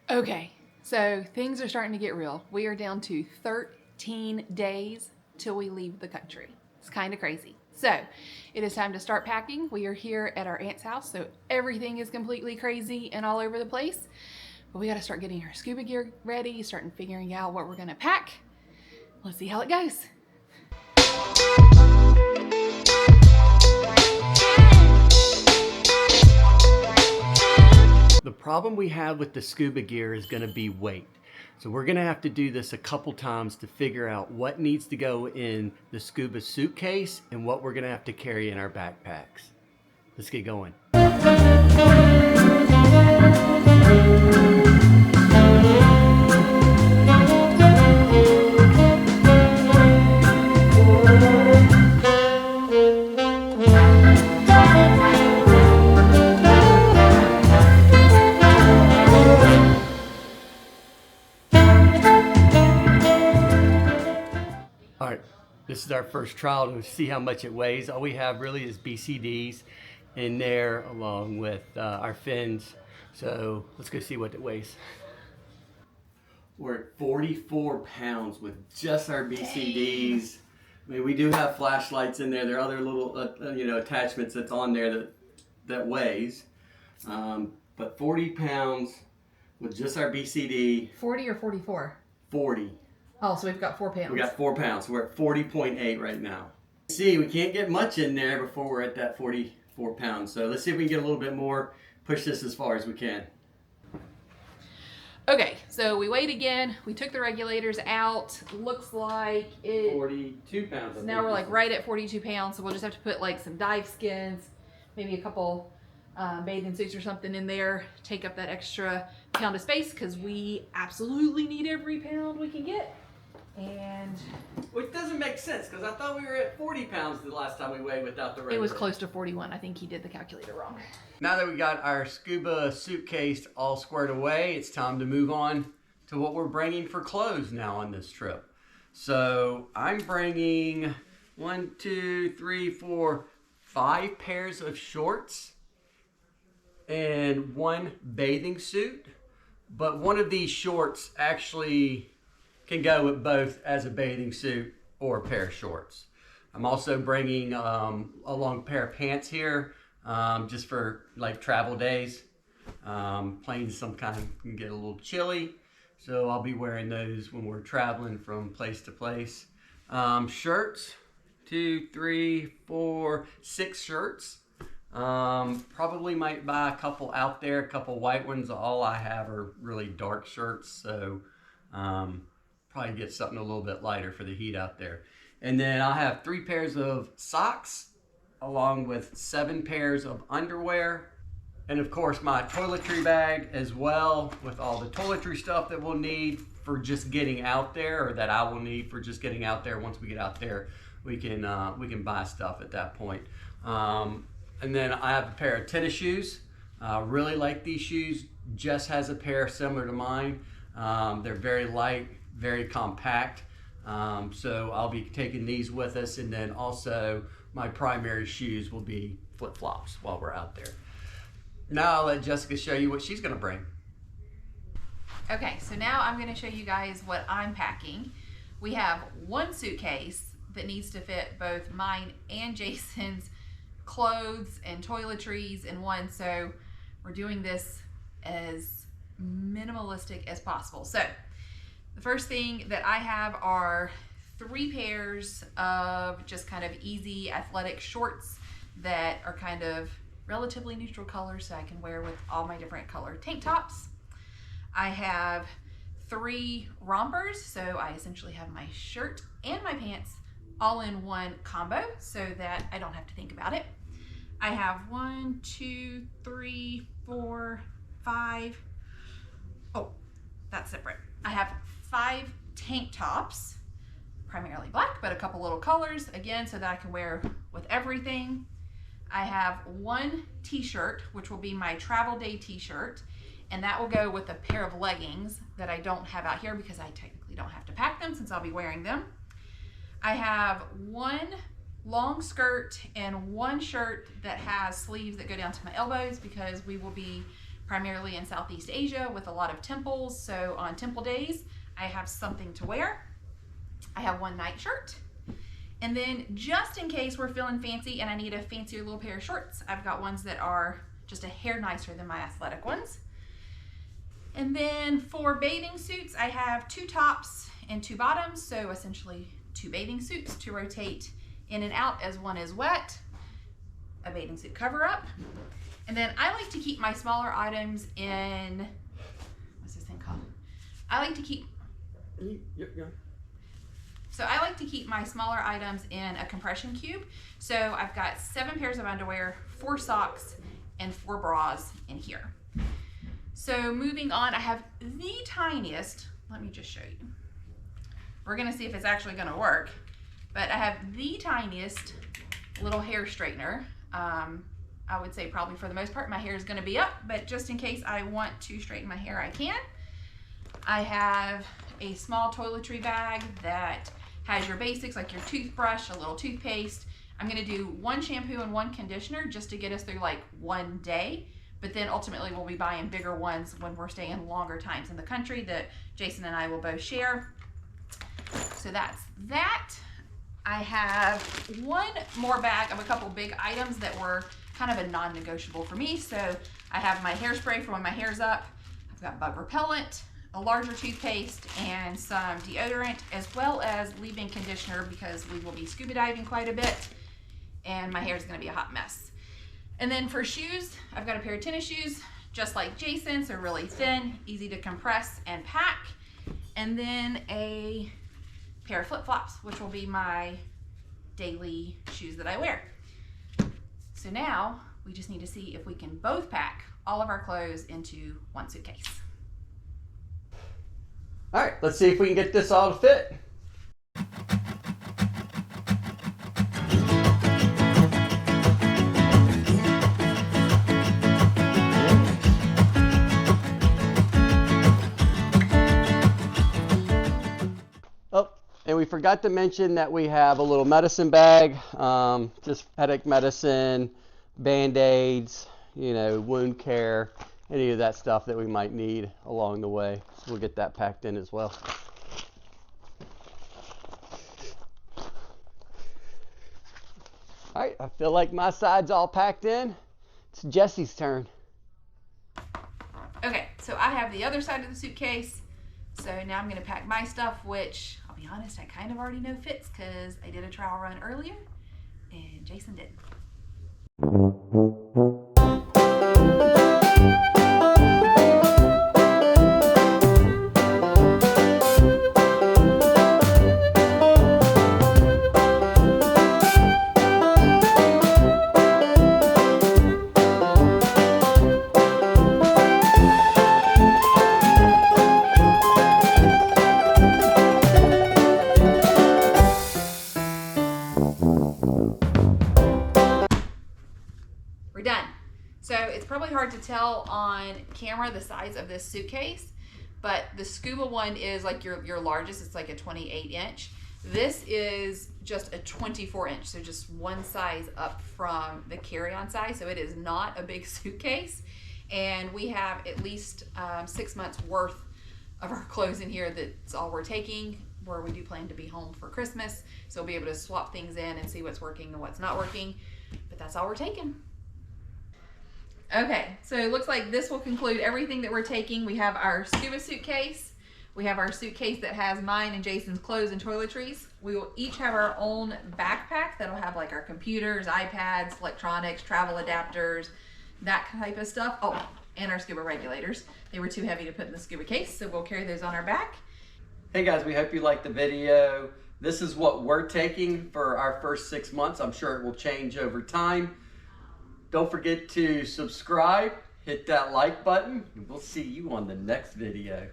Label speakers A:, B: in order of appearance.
A: Okay, so things are starting to get real. We are down to 13 days till we leave the country. It's kind of crazy. So it is time to start packing. We are here at our aunt's house, so everything is completely crazy and all over the place. But we got to start getting our scuba gear ready, starting figuring out what we're going to pack. Let's see how it goes.
B: The problem we have with the scuba gear is going to be weight. So we're going to have to do this a couple times to figure out what needs to go in the scuba suitcase and what we're going to have to carry in our backpacks. Let's get going. All right, this is our first trial to see how much it weighs. All we have really is BCDs in there along with our fins. So let's go see what it weighs. We're at 44 pounds with just our BCDs. I mean, we do have flashlights in there. There are other little attachments that's on there that weighs. But 40 pounds with just our BCD.
A: 40 or 44?
B: 40.
A: Oh, so we've got 4 pounds.
B: We got 4 pounds. We're at 40.8 right now. See, we can't get much in there before we're at that 44 pounds. So let's see if we can get a little bit more, push this as far as we can.
A: Okay, so we weighed again. We took the regulators out. Looks like it...
B: 42 pounds.
A: So now we're like right at 42 pounds. So we'll just have to put like some dive skins, maybe a couple bathing suits or something in there. Take up that extra pound of space because we absolutely need every pound we can get. And
B: which doesn't make sense because I thought we were at 40 pounds the last time we weighed without the regular.
A: It was close to 41. I think he did the calculator wrong.
B: Now that we got our scuba suitcase all squared away, it's time to move on to what we're bringing for clothes now on this trip. So I'm bringing 5 pairs of shorts and 1 bathing suit. But one of these shorts actually can go with both as a bathing suit or a pair of shorts. I'm also bringing a long pair of pants here just for like travel days. Planes sometimes can get a little chilly, so I'll be wearing those when we're traveling from place to place. Shirts, 2, 3, 4, 6 shirts. Probably might buy a couple out there, a couple white ones. All I have are really dark shirts, so probably get something a little bit lighter for the heat out there. And then I'll have 3 pairs of socks along with 7 pairs of underwear. And of course my toiletry bag as well with all the toiletry stuff that we'll need for just getting out there, or that I will need for just getting out there. Once we get out there, we can buy stuff at that point. And then I have a pair of tennis shoes. Really like these shoes. Jess has a pair similar to mine. They're very light, very compact. So I'll be taking these with us, and then also my primary shoes will be flip-flops while we're out there. Now I'll let Jessica show you what she's gonna bring.
A: Okay, so now I'm gonna show you guys what I'm packing. We have 1 suitcase that needs to fit both mine and Jason's clothes and toiletries in one, so we're doing this as minimalistic as possible. So the first thing that I have are 3 pairs of just kind of easy athletic shorts that are kind of relatively neutral colors, so I can wear with all my different colored tank tops. I have 3 rompers, so I essentially have my shirt and my pants all in one combo so that I don't have to think about it. I have 1, 2, 3, 4, 5. Oh, that's separate. I have 5 tank tops, primarily black, but a couple little colors, again, so that I can wear with everything. I have 1 t-shirt, which will be my travel day t-shirt, and that will go with a pair of leggings that I don't have out here because I technically don't have to pack them since I'll be wearing them. I have 1 long skirt and 1 shirt that has sleeves that go down to my elbows because we will be primarily in Southeast Asia with a lot of temples. So on temple days, I have something to wear. I have one nightshirt. And then just in case we're feeling fancy and I need a fancier little pair of shorts, I've got ones that are just a hair nicer than my athletic ones. And then for bathing suits, I have 2 tops and 2 bottoms. So essentially 2 bathing suits to rotate in and out as one is wet, a bathing suit cover up. And then I like to keep my smaller items in, what's this thing called? I like to keep, So I like to keep my smaller items in a compression cube. So I've got 7 pairs of underwear, 4 socks, and 4 bras in here. So moving on, I have the tiniest, let me just show you. We're gonna see if it's actually gonna work, but I have the tiniest little hair straightener. I would say probably for the most part my hair is gonna be up, but just in case I want to straighten my hair, I can. I have a small toiletry bag that has your basics like your toothbrush, a little toothpaste. I'm gonna do 1 shampoo and 1 conditioner just to get us through like one day, but then ultimately we'll be buying bigger ones when we're staying longer times in the country that Jason and I will both share. So that's that. I have 1 more bag of a couple big items that were kind of a non-negotiable for me. So I have my hairspray for when my hair's up. I've got bug repellent, a larger toothpaste, and some deodorant, as well as leave-in conditioner because we will be scuba diving quite a bit and my hair is gonna be a hot mess. And then for shoes, I've got a pair of tennis shoes, just like Jason's. They're really thin, easy to compress and pack. And then a pair of flip-flops, which will be my daily shoes that I wear. So now we just need to see if we can both pack all of our clothes into 1 suitcase.
B: All right, let's see if we can get this all to fit. And we forgot to mention that we have a little medicine bag, just headache medicine, Band-Aids, you know, wound care, any of that stuff that we might need along the way. So we'll get that packed in as well. All right, I feel like my side's all packed in. It's Jesse's turn.
A: Okay, so I have the other side of the suitcase. So now I'm gonna pack my stuff, which I'll be honest, I kind of already know fits because I did a trial run earlier and Jason did. We're done. So it's probably hard to tell on camera the size of this suitcase, but the scuba one is like your largest. It's like a 28 inch. This is just a 24 inch. So just one size up from the carry-on size. So it is not a big suitcase. And we have at least 6 months worth of our clothes in here. That's all we're taking, where we do plan to be home for Christmas. So we'll be able to swap things in and see what's working and what's not working, but that's all we're taking. Okay, so it looks like this will conclude everything that we're taking. We have our scuba suitcase. We have our suitcase that has mine and Jason's clothes and toiletries. We will each have our own backpack that'll have like our computers, iPads, electronics, travel adapters, that type of stuff. Oh, and our scuba regulators. They were too heavy to put in the scuba case, so we'll carry those on our back.
B: Hey guys, we hope you liked the video. This is what we're taking for our first 6 months. I'm sure it will change over time. Don't forget to subscribe, hit that like button, and we'll see you on the next video.